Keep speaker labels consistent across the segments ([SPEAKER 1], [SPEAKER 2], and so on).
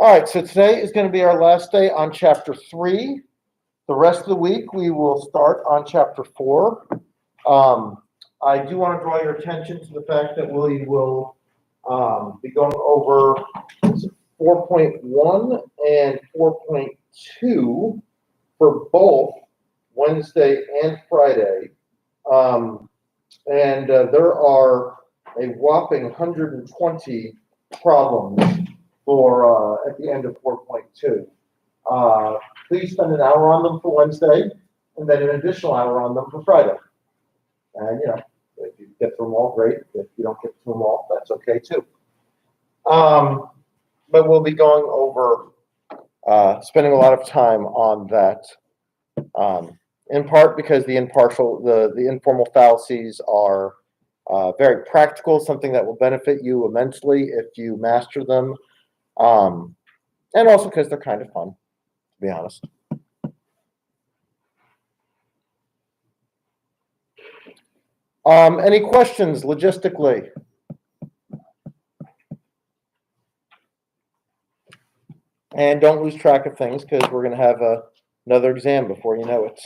[SPEAKER 1] All right, so today is going to be our last day on chapter 3. The rest of the week we will start on chapter 4. I do want to draw your attention to the fact that we will be going over 4.1 and 4.2 for both Wednesday and Friday. There are a whopping 120 problems for at the end of 4.2. Please spend an hour on them for Wednesday, and then an additional hour on them for Friday. And if you get through them all, great. If you don't get through them all, that's okay too. But we'll be going over, spending a lot of time on that, in part because the informal fallacies are very practical, something that will benefit you immensely if you master them, and also because they're kind of fun, to be honest. Any questions logistically? And don't lose track of things because we're going to have another exam before you know it.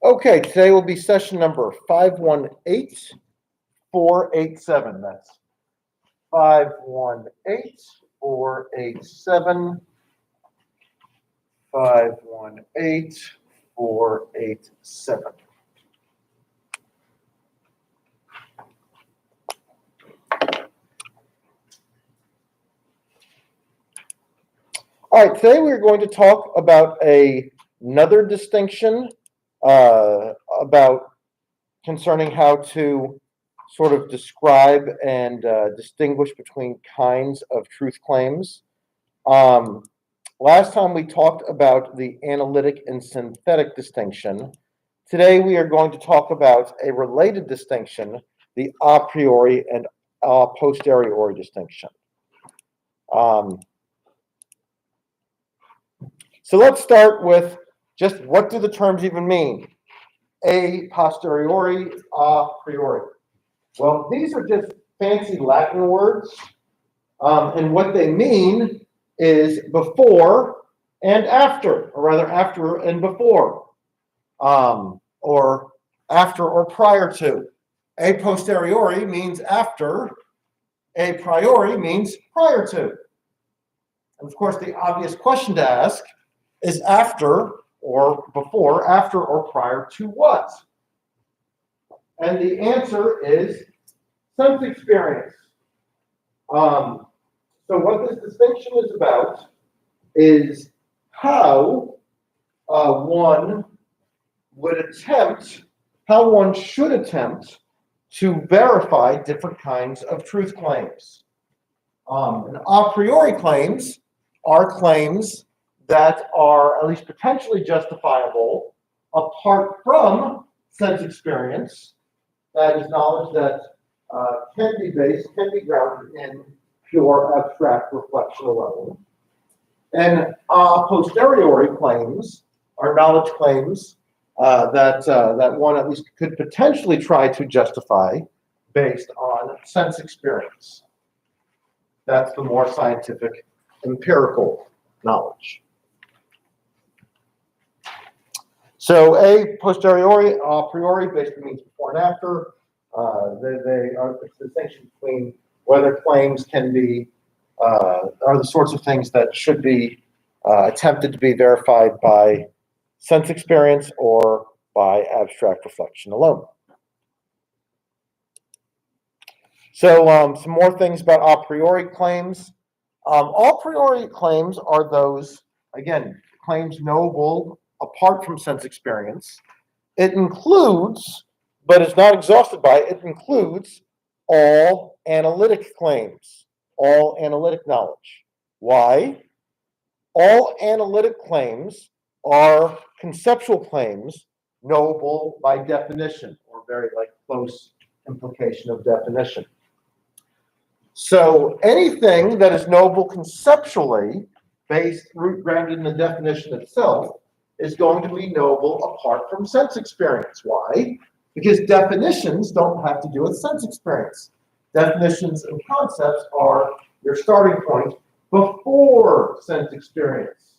[SPEAKER 1] Okay, today will be session number 518487. That's 518487. 518487. All right, today we're going to talk about another distinction about concerning how to sort of describe and distinguish between kinds of truth claims. Last time we talked about the analytic and synthetic distinction. Today we are going to talk about a related distinction, the a priori and a posteriori distinction. So let's start with just what do the terms even mean? A posteriori, a priori. Well, these are just fancy Latin words, and what they mean is before and after, or rather after and before, or after or prior to. A posteriori means after, a priori means prior to. And of course, the obvious question to ask is after or before, after or prior to what? And the answer is sense experience. So what this distinction is about is how one should attempt to verify different kinds of truth claims. And a priori claims are claims that are at least potentially justifiable apart from sense experience. That is knowledge that can be grounded in pure abstract reflection alone. And a posteriori claims are knowledge claims that one at least could potentially try to justify based on sense experience. That's the more scientific, empirical knowledge. So a posteriori, a priori basically means before and after. They are the distinction between whether claims can be, are the sorts of things that should be attempted to be verified by sense experience or by abstract reflection alone. So some more things about a priori claims. A priori claims are those, again, claims knowable apart from sense experience. It includes, but is not exhausted by, it includes all analytic claims, all analytic knowledge. Why? All analytic claims are conceptual claims knowable by definition, or very like close implication of definition. So anything that is knowable conceptually, based root grounded in the definition itself, is going to be knowable apart from sense experience. Why? Because definitions don't have to do with sense experience. Definitions and concepts are your starting point before sense experience.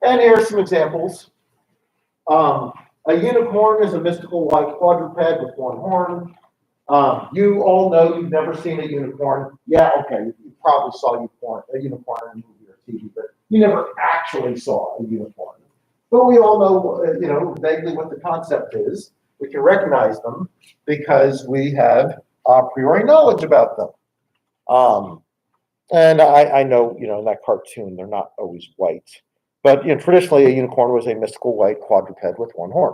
[SPEAKER 1] And here are some examples. A unicorn is a mystical white quadruped with one horn. You all know you've never seen a unicorn. Yeah, okay, you probably saw a unicorn in a movie or TV, but you never actually saw a unicorn. But we all know, vaguely what the concept is. We can recognize them because we have a priori knowledge about them. And I know, in that cartoon, they're not always white. But traditionally, a unicorn was a mystical white quadruped with one horn.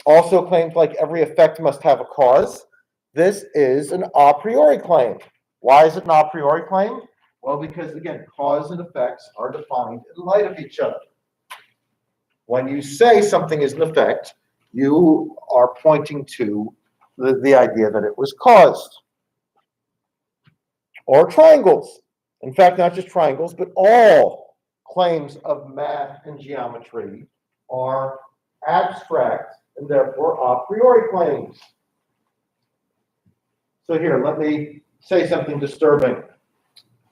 [SPEAKER 1] Also, claims like every effect must have a cause. This is an a priori claim. Why is it an a priori claim? Well, because, again, cause and effects are defined in light of each other. When you say something is an effect, you are pointing to the idea that it was caused. Or triangles. In fact, not just triangles, but all claims of math and geometry are abstract and therefore a priori claims. So here, let me say something disturbing.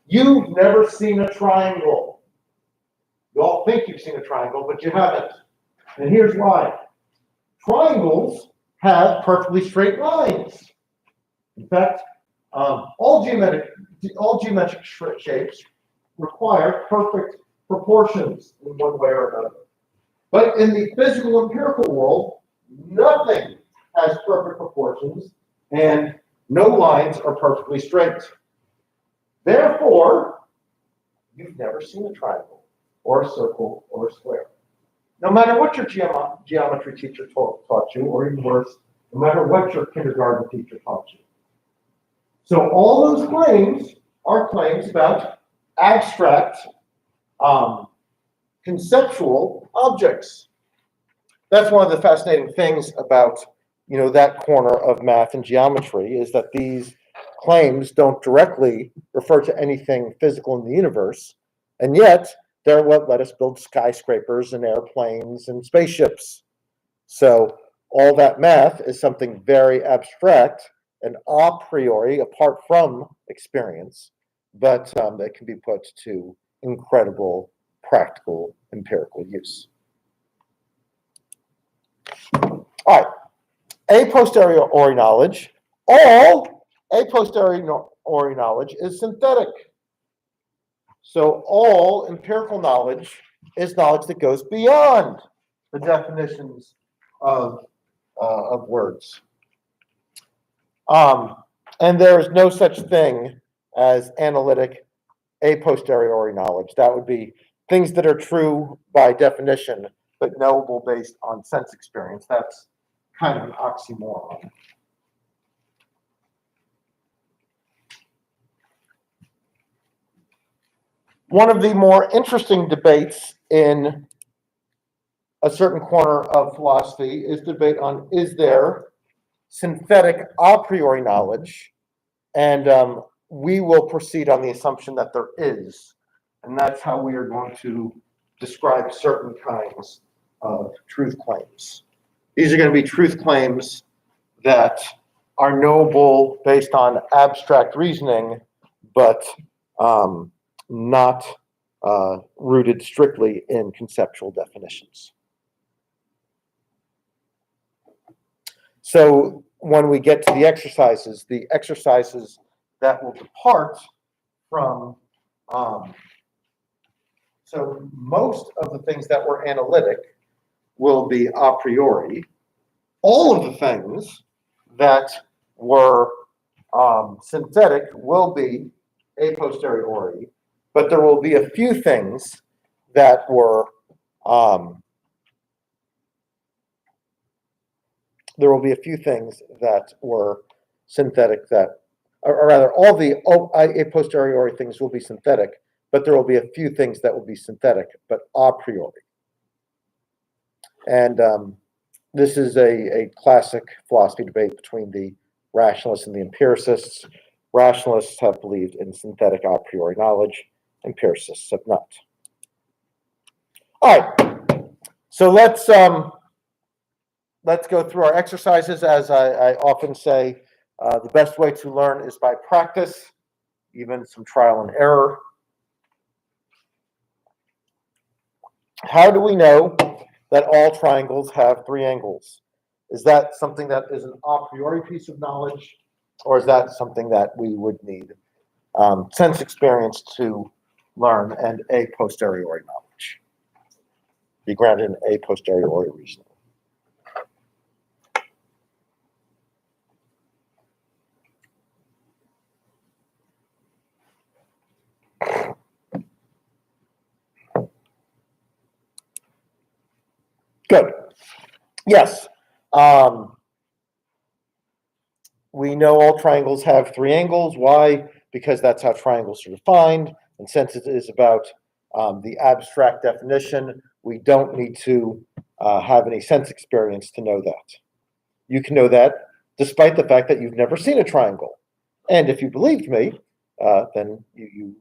[SPEAKER 1] You've never seen a triangle. You all think you've seen a triangle, but you haven't. And here's why. Triangles have perfectly straight lines. In fact, all geometric shapes require perfect proportions in one way or another. But in the physical empirical world, nothing has perfect proportions and no lines are perfectly straight. Therefore, you've never seen a triangle or a circle or a square. No matter what your geometry teacher taught you, or even worse, no matter what your kindergarten teacher taught you. So all those claims are claims about abstract, conceptual objects. That's one of the fascinating things about, that corner of math and geometry, is that these claims don't directly refer to anything physical in the universe, and yet they're what let us build skyscrapers and airplanes and spaceships. So all that math is something very abstract and a priori, apart from experience, but that can be put to incredible practical empirical use. All right, a posteriori knowledge. All a posteriori knowledge is synthetic. So all empirical knowledge is knowledge that goes beyond the definitions of words. And there is no such thing as analytic a posteriori knowledge. That would be things that are true by definition, but knowable based on sense experience. That's kind of an oxymoron. One of the more interesting debates in a certain corner of philosophy is debate on, is there synthetic a priori knowledge? And we will proceed on the assumption that there is. And that's how we are going to describe certain kinds of truth claims. These are going to be truth claims that are knowable based on abstract reasoning, but not rooted strictly in conceptual definitions. So when we get to the exercises that will depart from, so most of the things that were analytic will be a priori. All of the things that were synthetic will be a posteriori, but there will be a few things that were there will be a few things that were synthetic that, or rather, all the a posteriori things will be synthetic, but there will be a few things that will be synthetic, but a priori. And this is a classic philosophy debate between the rationalists and the empiricists. Rationalists have believed in synthetic a priori knowledge, empiricists have not. All right, so let's go through our exercises. As I often say, the best way to learn is by practice, even some trial and error. How do we know that all triangles have 3 angles? Is that something that is an a priori piece of knowledge, or is that something that we would need sense experience to learn and a posteriori knowledge? Be grounded in a posteriori reasoning. Good. Yes. We know all triangles have 3 angles. Why? Because that's how triangles are defined. And since it is about the abstract definition, we don't need to have any sense experience to know that. You can know that despite the fact that you've never seen a triangle. And if you believed me, then you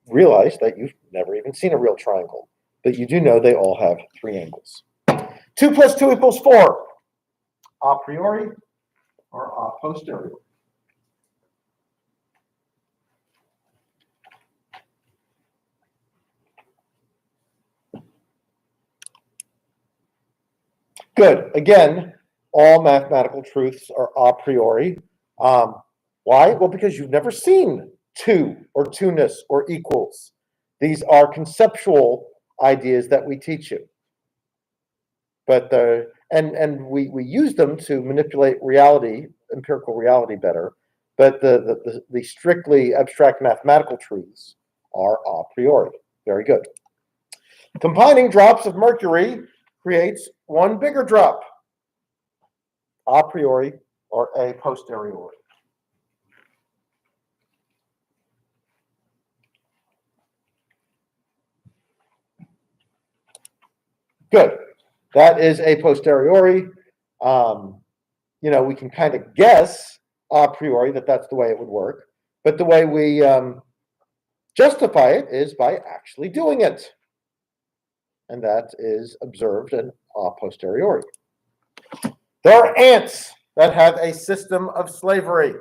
[SPEAKER 1] realize that you've never even seen a real triangle. But you do know they all have 3 angles. 2 plus 2 equals 4. A priori or a posteriori? Good. Again, all mathematical truths are a priori. Why? Well, because you've never seen 2 or 2-ness or equals. These are conceptual ideas that we teach you. But we use them to manipulate reality, empirical reality better. But the strictly abstract mathematical truths are a priori. Very good. Combining drops of mercury creates 1 bigger drop. A priori or a posteriori? Good. That is a posteriori. We can kind of guess a priori that that's the way it would work, but the way we justify it is by actually doing it. And that is observed and a posteriori. There are ants that have a system of slavery.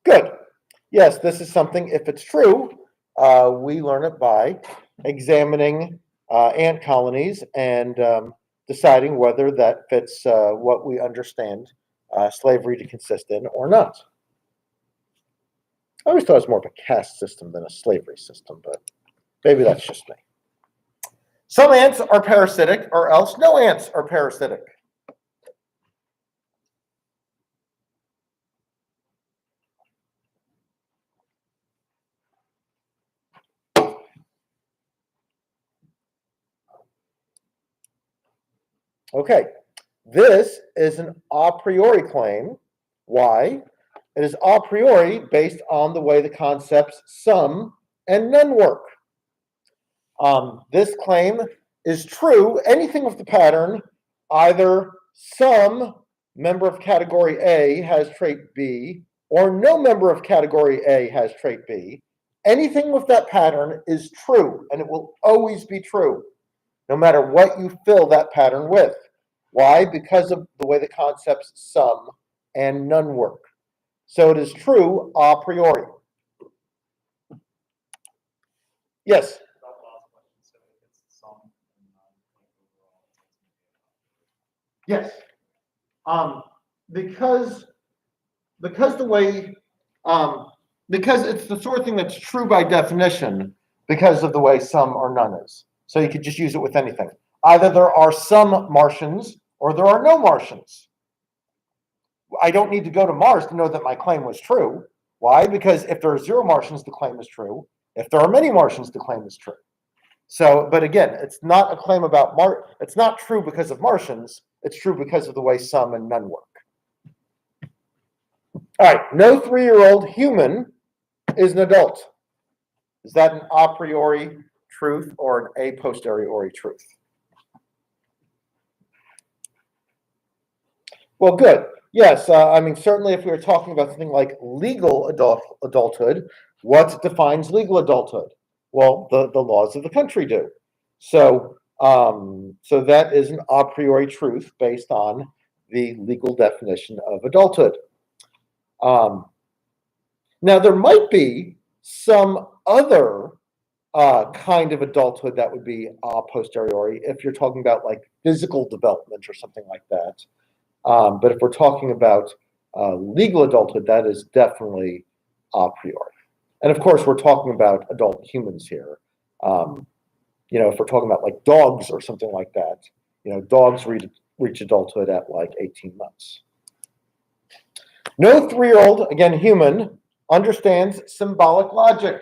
[SPEAKER 1] Good. Yes, this is something, if it's true, we learn it by examining ant colonies and deciding whether that fits what we understand slavery to consist in or not. I always thought it was more of a caste system than a slavery system, but maybe that's just me. Some ants are parasitic, or else no ants are parasitic. Okay, this is an a priori claim. Why? It is a priori based on the way the concepts some and none work. This claim is true. Anything with the pattern, either some member of category A has trait B, or no member of category A has trait B. Anything with that pattern is true, and it will always be true, no matter what you fill that pattern with. Why? Because of the way the concepts some and none work. So it is true a priori. Yes? Yes. Because the way, because it's the sort of thing that's true by definition because of the way some or none is. So you could just use it with anything. Either there are some Martians or there are no Martians. I don't need to go to Mars to know that my claim was true. Why? Because if there are 0 Martians, the claim is true. If there are many Martians, the claim is true. So, but again, it's not a claim about it's not true because of Martians. It's true because of the way some and none work. All right, no 3-year-old human is an adult. Is that an a priori truth or an a posteriori truth? Well, good. Yes, I mean, certainly if we were talking about something like legal adulthood, what defines legal adulthood? Well, the laws of the country do. So, so that is an a priori truth based on the legal definition of adulthood. Now, there might be some other kind of adulthood that would be a posteriori if you're talking about like physical development or something like that. But if we're talking about legal adulthood, that is definitely a priori. And of course, we're talking about adult humans here. You know, if we're talking about like dogs or something like that, you know, dogs reach adulthood at like 18 months. No 3-year-old, again, human, understands symbolic logic.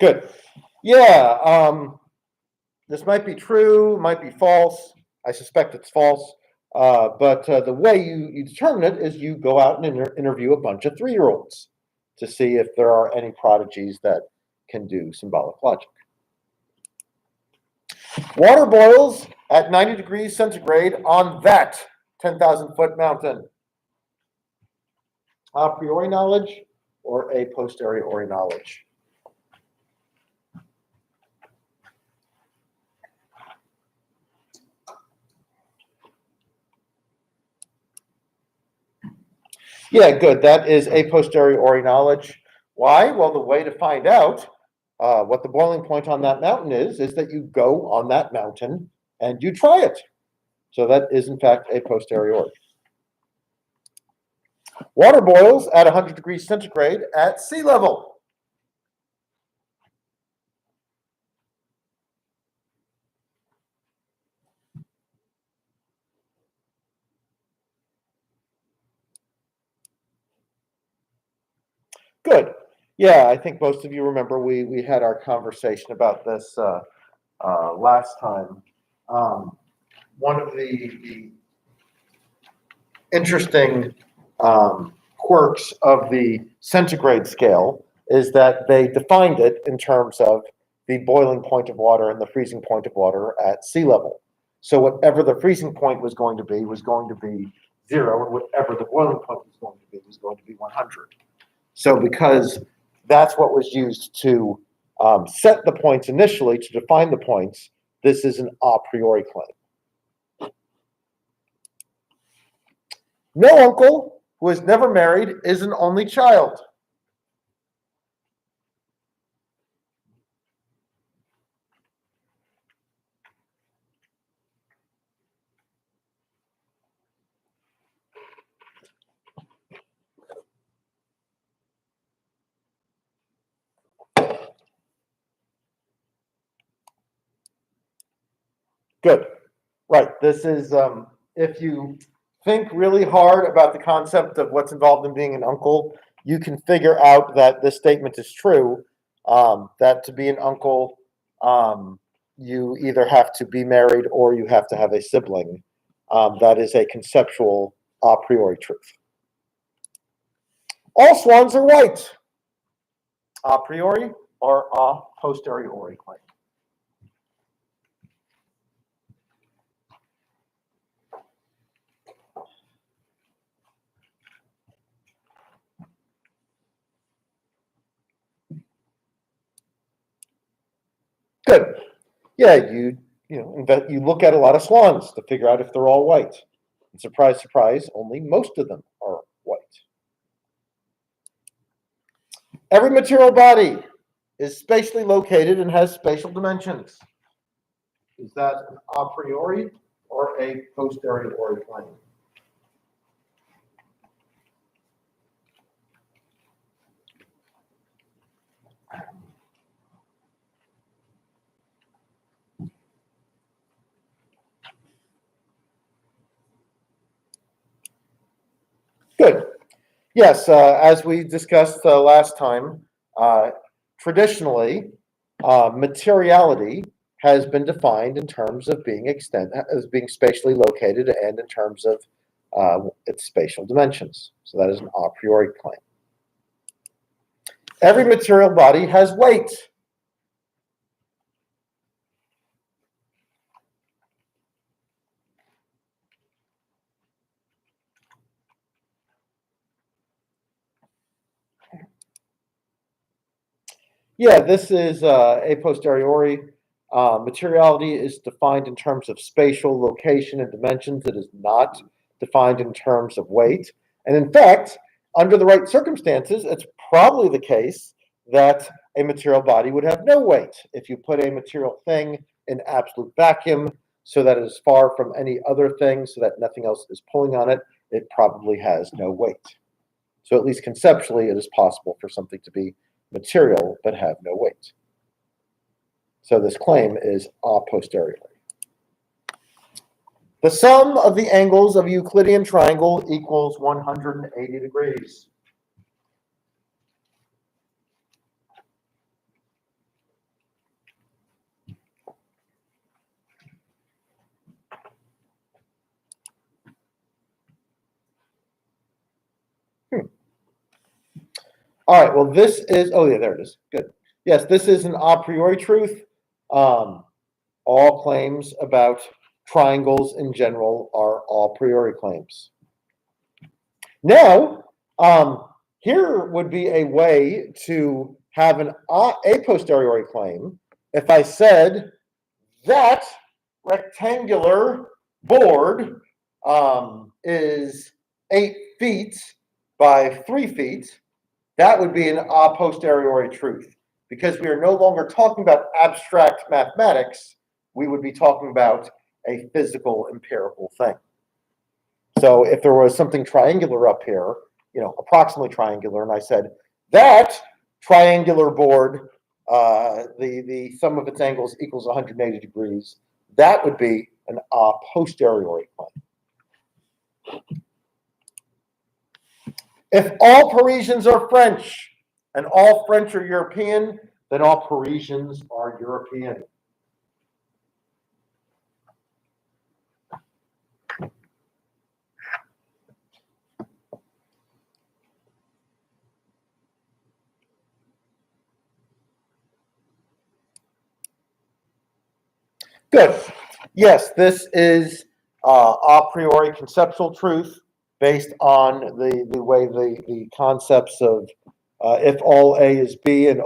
[SPEAKER 1] Good. Yeah, this might be true, might be false. I suspect it's false. But the way you determine it is you go out and interview a bunch of 3-year-olds to see if there are any prodigies that can do symbolic logic. Water boils at 90 degrees centigrade on that 10,000-foot mountain. A priori knowledge or a posteriori knowledge? Yeah, good. That is a posteriori knowledge. Why? Well, the way to find out what the boiling point on that mountain is that you go on that mountain and you try it. So that is, in fact, a posteriori. Water boils at 100 degrees centigrade at sea level. Good. Yeah, I think most of you remember we had our conversation about this last time. One of the interesting quirks of the centigrade scale is that they defined it in terms of the boiling point of water and the freezing point of water at sea level. So whatever the freezing point was going to be 0, and whatever the boiling point was going to be 100. So because that's what was used to set the points initially, to define the points, this is an a priori claim. No uncle who is never married is an only child. Good. Right. This is, if you think really hard about the concept of what's involved in being an uncle, you can figure out that this statement is true, that to be an uncle, you either have to be married or you have to have a sibling. That is a conceptual a priori truth. All swans are white. A priori or a posteriori claim? Good. Yeah, you look at a lot of swans to figure out if they're all white. And surprise, surprise, only most of them are white. Every material body is spatially located and has spatial dimensions. Is that an a priori or a posteriori claim? Good. Yes, as we discussed last time, traditionally, materiality has been defined in terms of being as being spatially located and in terms of its spatial dimensions. So that is an a priori claim. Every material body has weight. Yeah, this is a posteriori. Materiality is defined in terms of spatial location and dimensions. It is not defined in terms of weight. And in fact, under the right circumstances, it's probably the case that a material body would have no weight. If you put a material thing in absolute vacuum so that it is far from any other thing, so that nothing else is pulling on it, it probably has no weight. So at least conceptually, it is possible for something to be material but have no weight. So this claim is a posteriori. The sum of the angles of a Euclidean triangle equals 180 degrees. All right, well, this is, oh yeah, there it is. Good. Yes, this is an a priori truth. All claims about triangles in general are a priori claims. Now, here would be a way to have a posteriori claim if I said that rectangular board is 8 feet by 3 feet. That would be an a posteriori truth, because we are no longer talking about abstract mathematics. We would be talking about a physical, empirical thing. So if there was something triangular up here, approximately triangular, and I said that triangular board, the sum of its angles equals 180 degrees, that would be an a posteriori claim. If all Parisians are French and all French are European, then all Parisians are European. Good. Yes, this is a priori conceptual truth based on the way the concepts of if all A is B and if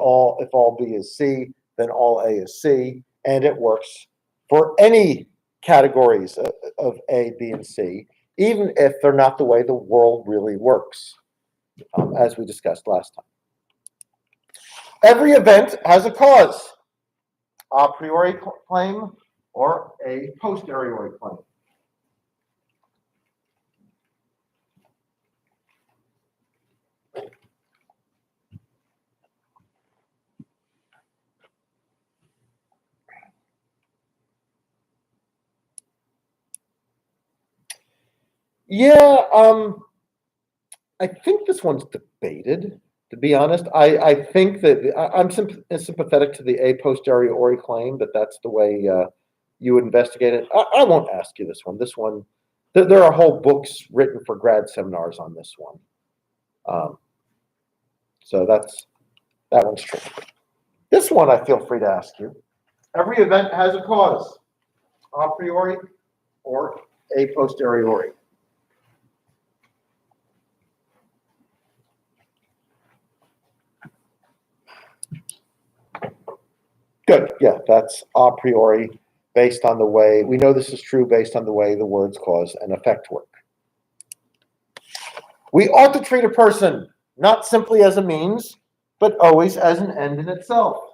[SPEAKER 1] all B is C, then all A is C, and it works for any categories of A, B, and C, even if they're not the way the world really works, as we discussed last time. Every event has a cause. A priori claim or a posteriori claim. Yeah, I think this one's debated, to be honest. I think that I'm sympathetic to the a posteriori claim, that that's the way you would investigate it. I won't ask you this one. This one, there are whole books written for grad seminars on this one. So that one's true. This one I feel free to ask you. Every event has a cause, a priori or a posteriori. Good. Yeah, that's a priori based on the way, we know this is true based on the way the words cause and effect work. We ought to treat a person not simply as a means, but always as an end in itself.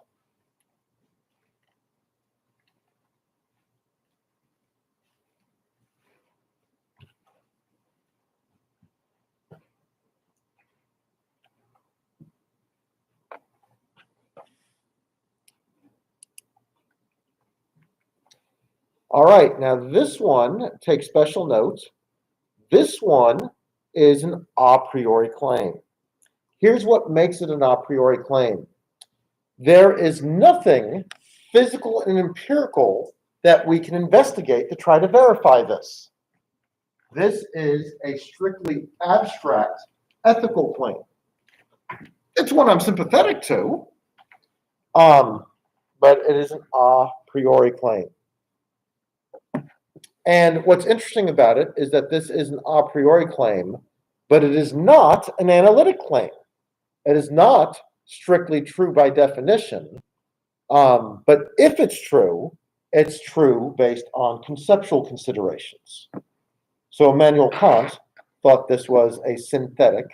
[SPEAKER 1] All right, now this one, take special note. This one is an a priori claim. Here's what makes it an a priori claim. There is nothing physical and empirical that we can investigate to try to verify this. This is a strictly abstract ethical claim. It's one I'm sympathetic to, but it is an a priori claim. And what's interesting about it is that this is an a priori claim, but it is not an analytic claim. It is not strictly true by definition. But if it's true based on conceptual considerations. So Immanuel Kant thought this was a synthetic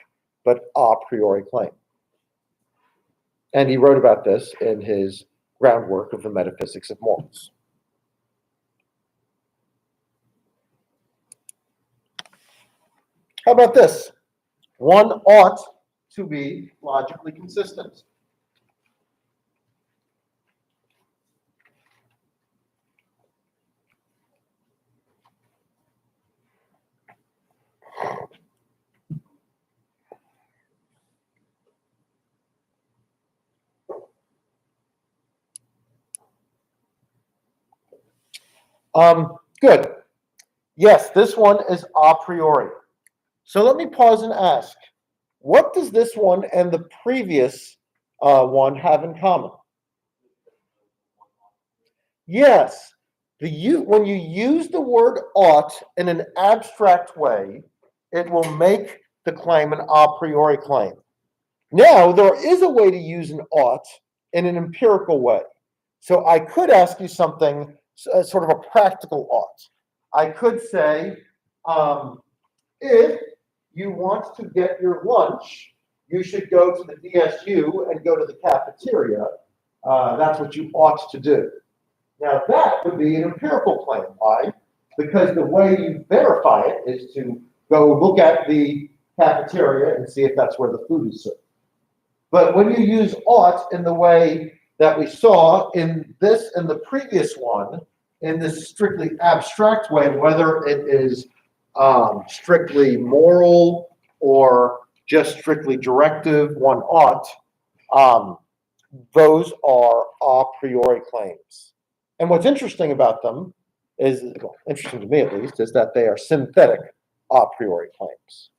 [SPEAKER 1] but a priori claim. And he wrote about this in his Groundwork of the Metaphysics of Morals. How about this? One ought to be logically consistent. Good. Yes, this one is a priori. So let me pause and ask, what does this one and the previous one have in common? Yes, when you use the word ought in an abstract way, it will make the claim an a priori claim. Now, there is a way to use an ought in an empirical way. So I could ask you something, sort of a practical ought. I could say, if you want to get your lunch, you should go to the DSU and go to the cafeteria. That's what you ought to do. Now, that would be an empirical claim. Why? Because the way you verify it is to go look at the cafeteria and see if that's where the food is served. But when you use ought in the way that we saw in this and the previous one, in this strictly abstract way, whether it is strictly moral or just strictly directive, one ought, those are a priori claims. And what's interesting about them is, well, interesting to me at least, is that they are synthetic a priori claims,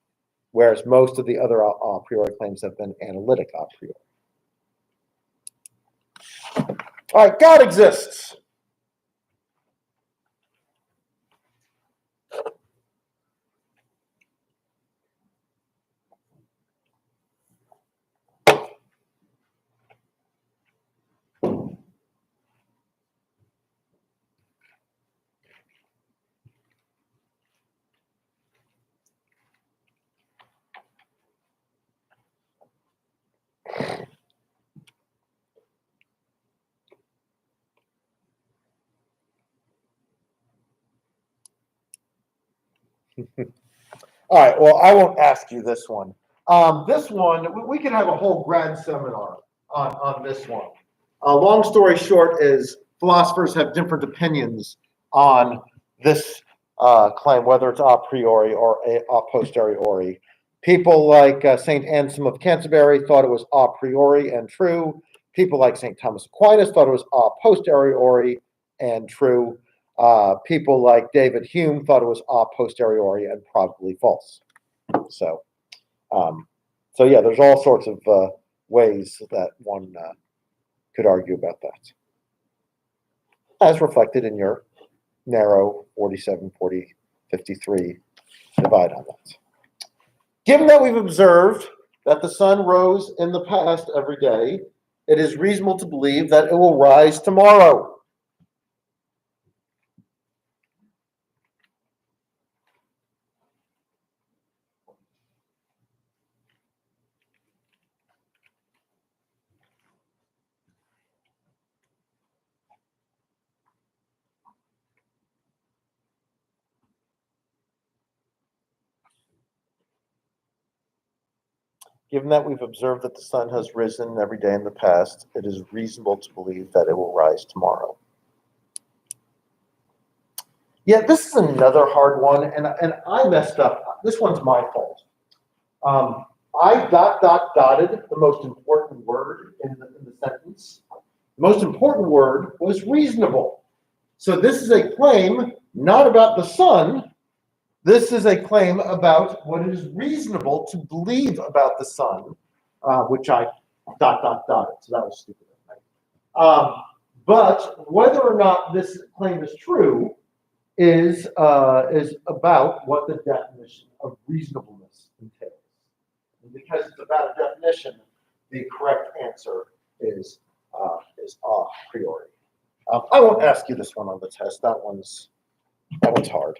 [SPEAKER 1] whereas most of the other a priori claims have been analytic a priori. All right, God exists. All right, well, I won't ask you this one. This one, we can have a whole grad seminar on this one. Long story short is philosophers have different opinions on this claim, whether it's a priori or a posteriori. People like St. Anselm of Canterbury thought it was a priori and true. People like St. Thomas Aquinas thought it was a posteriori and true. People like David Hume thought it was a posteriori and probably false. So yeah, there's all sorts of ways that one could argue about that, as reflected in your narrow 47, 40, 53 divide on that. Given that we've observed that the sun rose in the past every day, it is reasonable to believe that it will rise tomorrow. Given that we've observed that the sun has risen every day in the past, it is reasonable to believe that it will rise tomorrow. Yeah, this is another hard one, and I messed up. This one's my fault. I dotted the most important word in the sentence. The most important word was reasonable. So this is a claim not about the sun. This is a claim about what is reasonable to believe about the sun, which I dotted. So that was stupid. Right? But whether or not this claim is true is about what the definition of reasonableness entails. And because it's about a definition, the correct answer is a priori. I won't ask you this one on the test. That one's hard.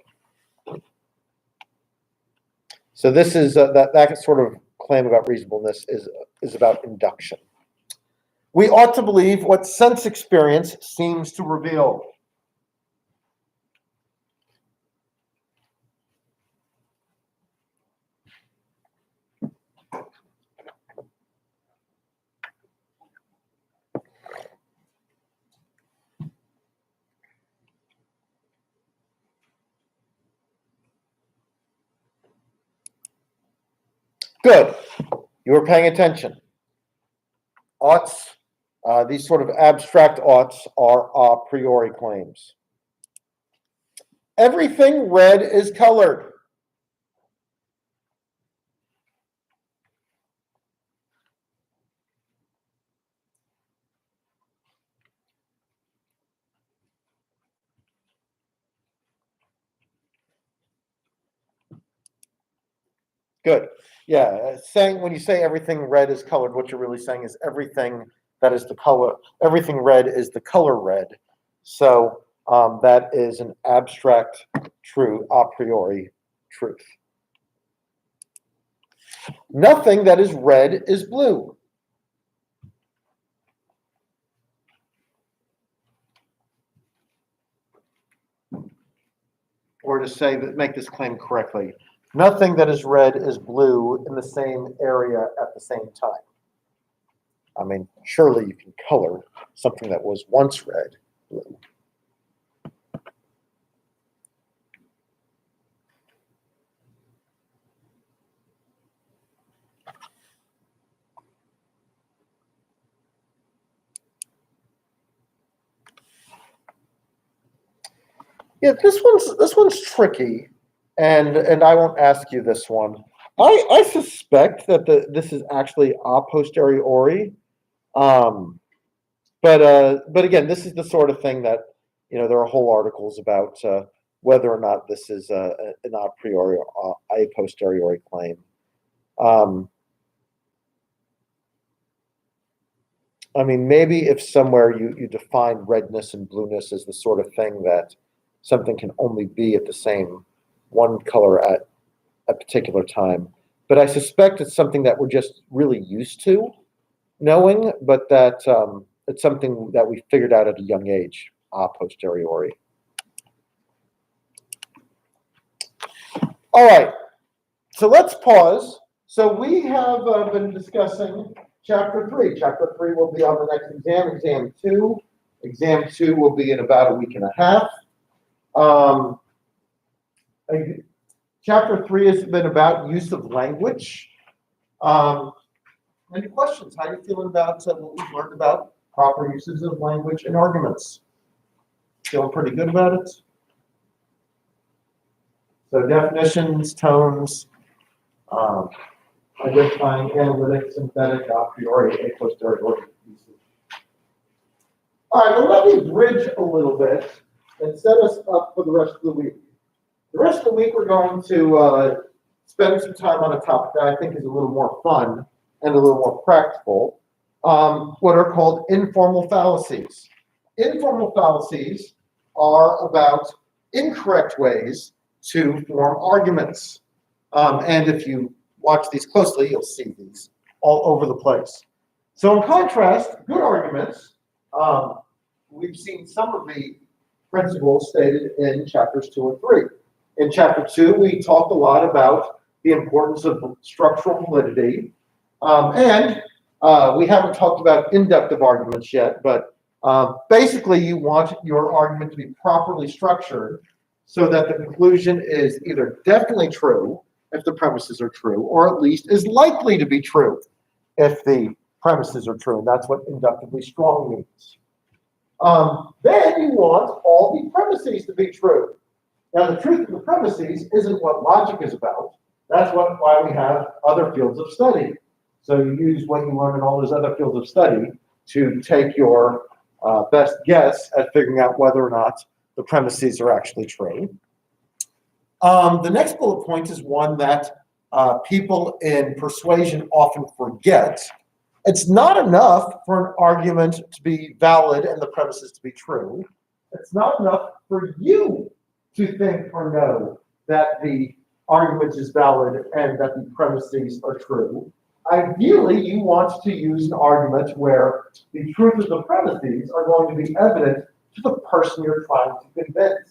[SPEAKER 1] So this is that sort of claim about reasonableness is about induction. We ought to believe what sense experience seems to reveal. Good. You were paying attention. Oughts, these sort of abstract oughts are a priori claims. Everything red is colored. Good. Yeah, saying when you say everything red is colored, what you're really saying is everything that is the color, everything red is the color red. So that is an abstract, true, a priori truth. Nothing that is red is blue. Or to say that, make this claim correctly, nothing that is red is blue in the same area at the same time. I mean, surely you can color something that was once red blue. Yeah, this one's tricky, and I won't ask you this one. I suspect that this is actually a posteriori, but again, this is the sort of thing that there are whole articles about whether or not this is an a priori or a posteriori claim. I mean, maybe if somewhere you define redness and blueness as the sort of thing that something can only be at the same one color at a particular time. But I suspect it's something that we're just really used to knowing, but that it's something that we figured out at a young age, a posteriori. All right, so let's pause. So we have been discussing Chapter 3. Chapter 3 will be on the next exam, Exam 2. Exam 2 will be in about a week and a half. Chapter 3 has been about use of language. Any questions? How are you feeling about what we've learned about proper uses of language and arguments? Feeling pretty good about it? So definitions, tones, identifying analytic, synthetic, a priori, a posteriori uses. All right, well, let me bridge a little bit and set us up for the rest of the week. The rest of the week, we're going to spend some time on a topic that I think is a little more fun and a little more practical, what are called informal fallacies. Informal fallacies are about incorrect ways to form arguments. And if you watch these closely, you'll see these all over the place. So in contrast, good arguments, we've seen some of the principles stated in chapters 2 and 3. In chapter 2, we talked a lot about the importance of structural validity. And we haven't talked about inductive arguments yet, but basically you want your argument to be properly structured so that the conclusion is either definitely true if the premises are true, or at least is likely to be true if the premises are true. And that's what inductively strong means. Then you want all the premises to be true. Now, the truth of the premises isn't what logic is about. That's why we have other fields of study. So you use what you learn in all those other fields of study to take your best guess at figuring out whether or not the premises are actually true. The next bullet point is one that people in persuasion often forget. It's not enough for an argument to be valid and the premises to be true. It's not enough for you to think or know that the argument is valid and that the premises are true. Ideally, you want to use an argument where the truth of the premises are going to be evident to the person you're trying to convince.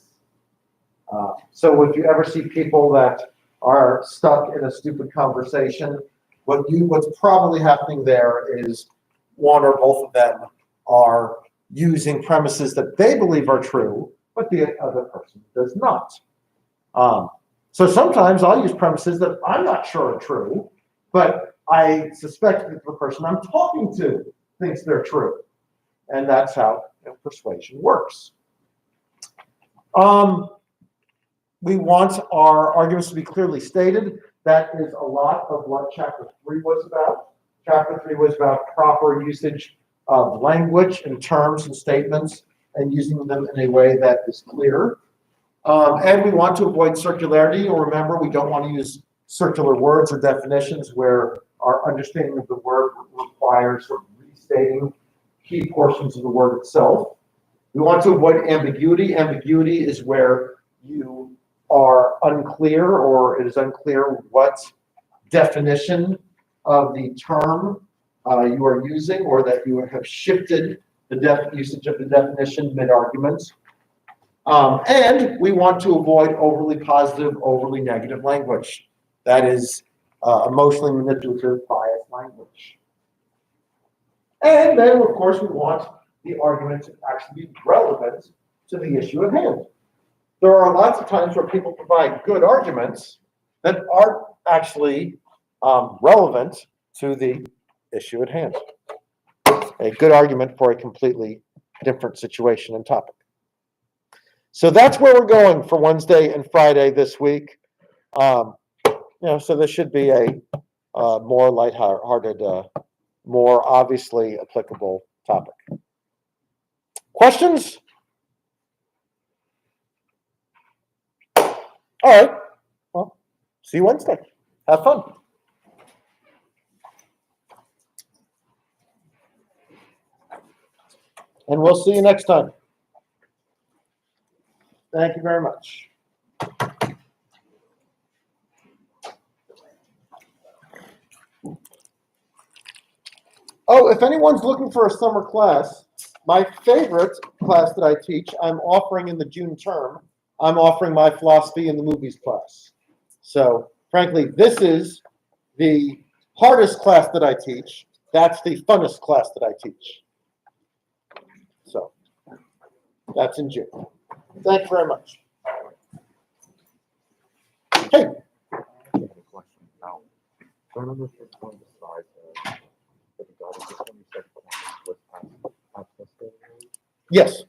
[SPEAKER 1] So if you ever see people that are stuck in a stupid conversation, what's probably happening there is one or both of them are using premises that they believe are true, but the other person does not. So sometimes I'll use premises that I'm not sure are true, but I suspect that the person I'm talking to thinks they're true. And that's how persuasion works. We want our arguments to be clearly stated. That is a lot of what Chapter 3 was about. Chapter 3 was about proper usage of language and terms and statements and using them in a way that is clear. And we want to avoid circularity, or remember, we don't want to use circular words or definitions where our understanding of the word requires sort of restating key portions of the word itself. We want to avoid ambiguity. Ambiguity is where you are unclear, or it is unclear what definition of the term you are using, or that you have shifted the usage of the definition mid-argument. And we want to avoid overly positive, overly negative language. That is emotionally manipulative, biased language. And then, of course, we want the argument to actually be relevant to the issue at hand. There are lots of times where people provide good arguments that aren't actually relevant to the issue at hand. A good argument for a completely different situation and topic. So that's where we're going for Wednesday and Friday this week. So this should be a more lighthearted, more obviously applicable topic. Questions? All right. Well, see you Wednesday. Have fun. And we'll see you next time. Thank you very much. Oh, if anyone's looking for a summer class, my favorite class that I teach, I'm offering in the June term. I'm offering my philosophy in the movies class. So, frankly, this is the hardest class that I teach. That's the funnest class that I teach. So, that's in June. Thank you very much. Hey. Yes.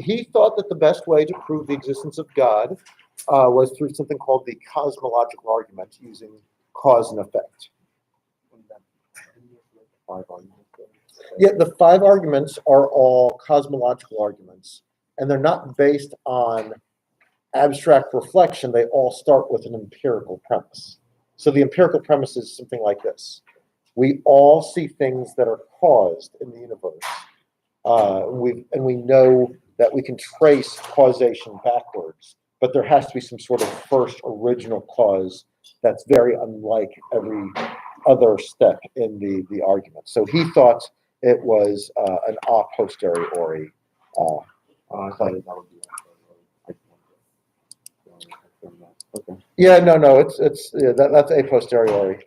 [SPEAKER 1] He thought that the best way to prove the existence of God was through something called the cosmological argument, using cause and effect. Yeah, the 5 arguments are all cosmological arguments, and they're not based on abstract reflection. They all start with an empirical premise. So the empirical premise is something like this. We all see things that are caused in the universe. We know that we can trace causation backwards, but there has to be some sort of first original cause that's very unlike every other step in the argument. So he thought it was an a posteriori claim. Yeah, no, that's a posteriori.